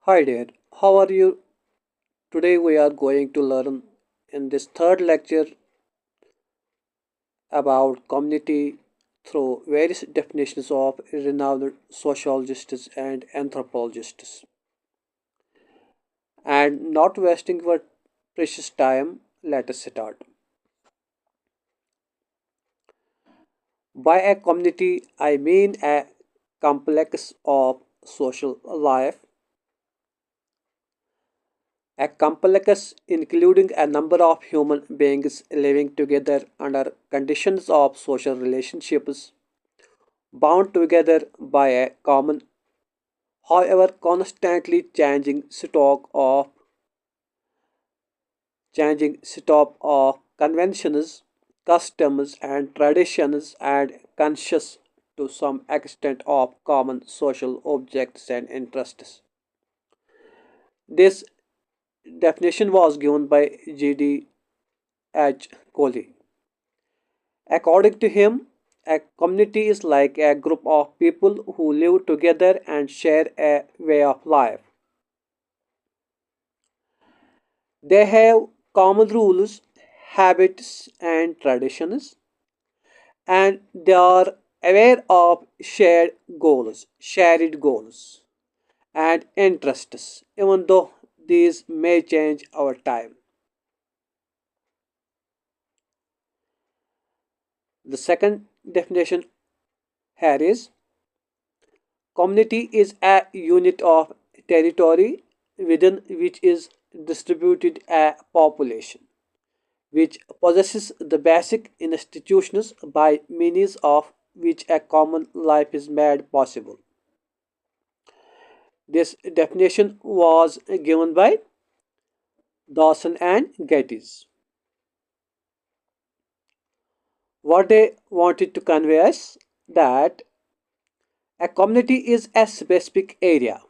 Hi there, how are you? Today we are going to learn in this third lecture about community through various definitions of renowned sociologists and anthropologists. And not wasting our precious time, let us start. By a community, I mean a complex of social life, a complex including a number of human beings living together under conditions of social relationships bound together by a common, however constantly changing stock of conventions, customs and traditions and conscious to some extent of common social objects and interests. This definition was given by G.D.H. Coley. According to him, a community is like a group of people who live together and share a way of life. They have common rules, habits, and traditions, and they are aware of shared goals, and interests, even though these may change over time. The second definition here is community is a unit of territory within which is distributed a population which possesses the basic institutions by means of which a common life is made possible. This definition was given by Dawson and Geddes. What they wanted to convey us that a community is a specific area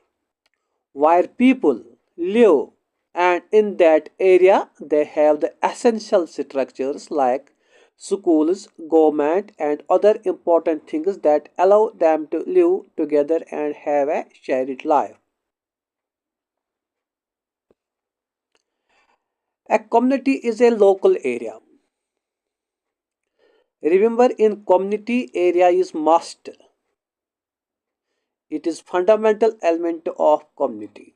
where people live, and in that area they have the essential structures like schools, government and other important things that allow them to live together and have a shared life. A community is a local area. Remember, in community area is must, it is fundamental element of community.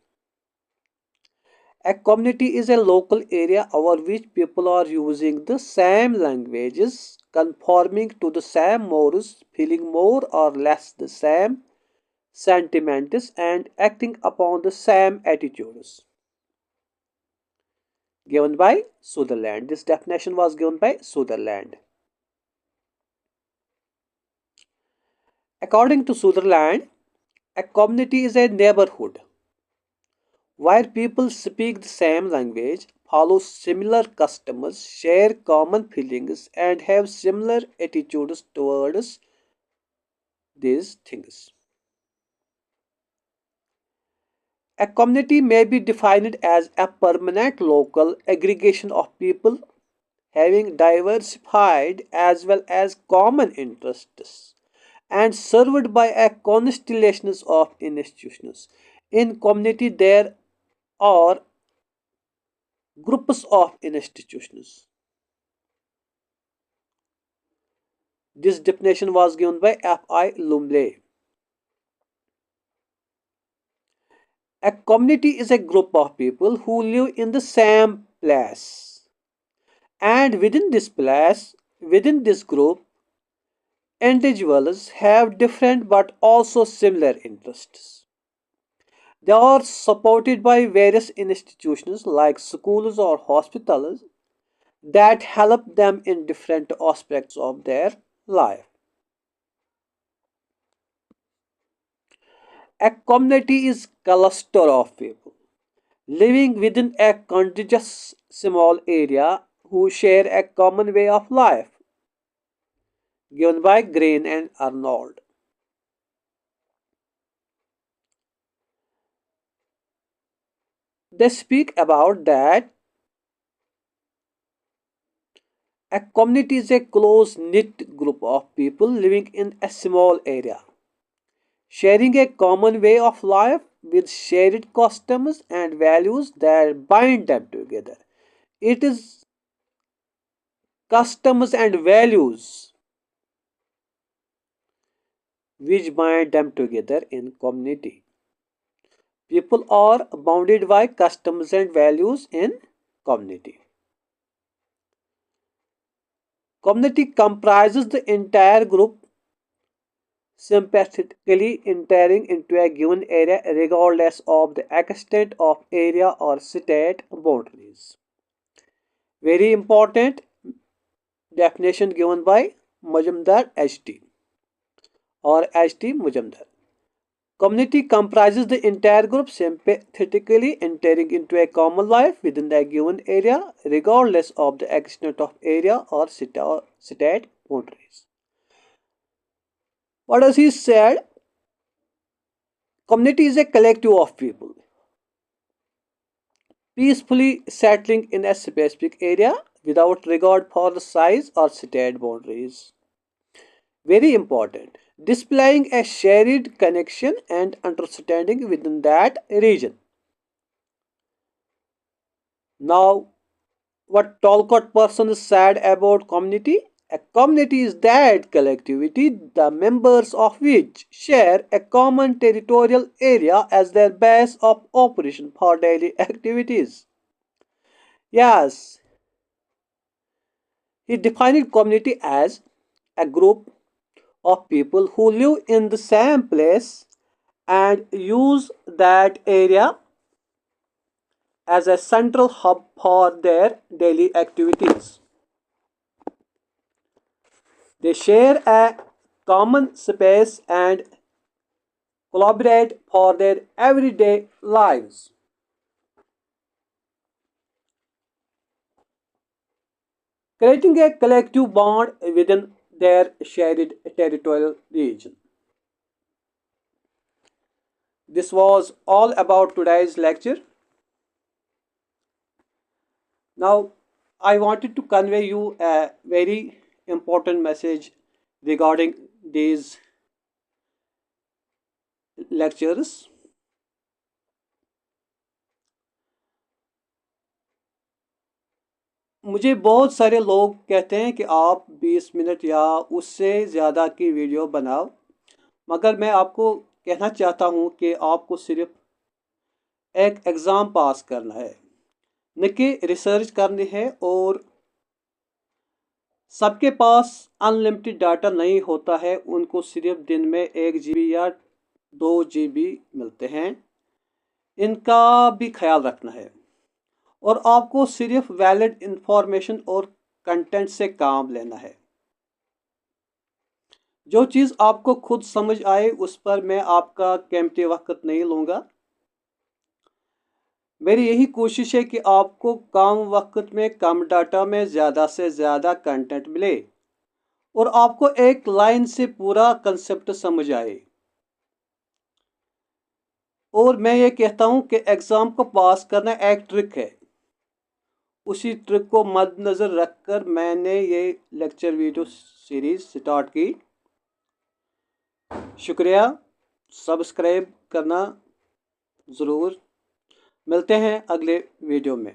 A community is a local area over which people are using the same languages, conforming to the same morals, feeling more or less the same sentiments, and acting upon the same attitudes. Given by Sutherland. This definition was given by Sutherland. According to Sutherland, a community is a neighborhood where people speak the same language, follow similar customs, share common feelings, and have similar attitudes towards these things. A community may be defined as a permanent local aggregation of people having diversified as well as common interests and served by a constellation of institutions. In community, there are groups of institutions. This definition was given by F.I. Lumley. A community is a group of people who live in the same place. And within this group, individuals have different but also similar interests. They are supported by various institutions like schools or hospitals that help them in different aspects of their life. A community is cluster of people living within a contiguous small area who share a common way of life, given by Green and Arnold. They speak about that a community is a close knit group of people living in a small area, sharing a common way of life with shared customs and values that bind them together. It is customs and values which bind them together in community. People are bounded by customs and values in community. Community comprises the entire group sympathetically entering into a given area regardless of the extent of area or state boundaries. Very important definition given by Majumdar HT or HT Majumdar. Community comprises the entire group sympathetically entering into a common life within a given area regardless of the extent of area or state boundaries. What does he said? Community is a collective of people peacefully settling in a specific area without regard for the size or state boundaries. Very important. Displaying a shared connection and understanding within that region. Now, what Talcott person said about community? A community is that collectivity, the members of which share a common territorial area as their base of operation for daily activities. Yes, he defined community as a group of people who live in the same place and use that area as a central hub for their daily activities. They share a common space and collaborate for their everyday lives. Creating a collective bond within their shared territorial region. This was all about today's lecture. Now, I wanted to convey you a very important message regarding these lectures. मुझे बहुत सारे लोग कहते हैं कि आप 20 minute या उससे ज़्यादा की वीडियो बनाओ, मगर मैं आपको कहना चाहता हूँ कि आपको सिर्फ एक एग्ज़ाम पास करना है, न कि रिसर्च करनी है। और सबके पास अनलिमिटेड डाटा नहीं होता है, उनको सिर्फ दिन में 1 GB या 2 GB मिलते हैं। इनका भी ख्याल रखना है और आपको सिर्फ वैलिड इंफॉर्मेशन और कंटेंट से काम लेना है। जो चीज़ आपको खुद समझ आए उस पर मैं आपका कीमती वक्त नहीं लूँगा। मेरी यही कोशिश है कि आपको कम वक्त में कम डाटा में ज़्यादा से ज़्यादा कंटेंट मिले और आपको एक लाइन से पूरा कंसेप्ट समझ आए। और मैं ये कहता हूँ कि एग्ज़ाम को पास करना एक ट्रिक है। उसी ट्रिक को मद्देनज़र रखकर मैंने ये लेक्चर वीडियो सीरीज़ स्टार्ट की। शुक्रिया, सब्सक्राइब करना ज़रूर। मिलते हैं अगले वीडियो में।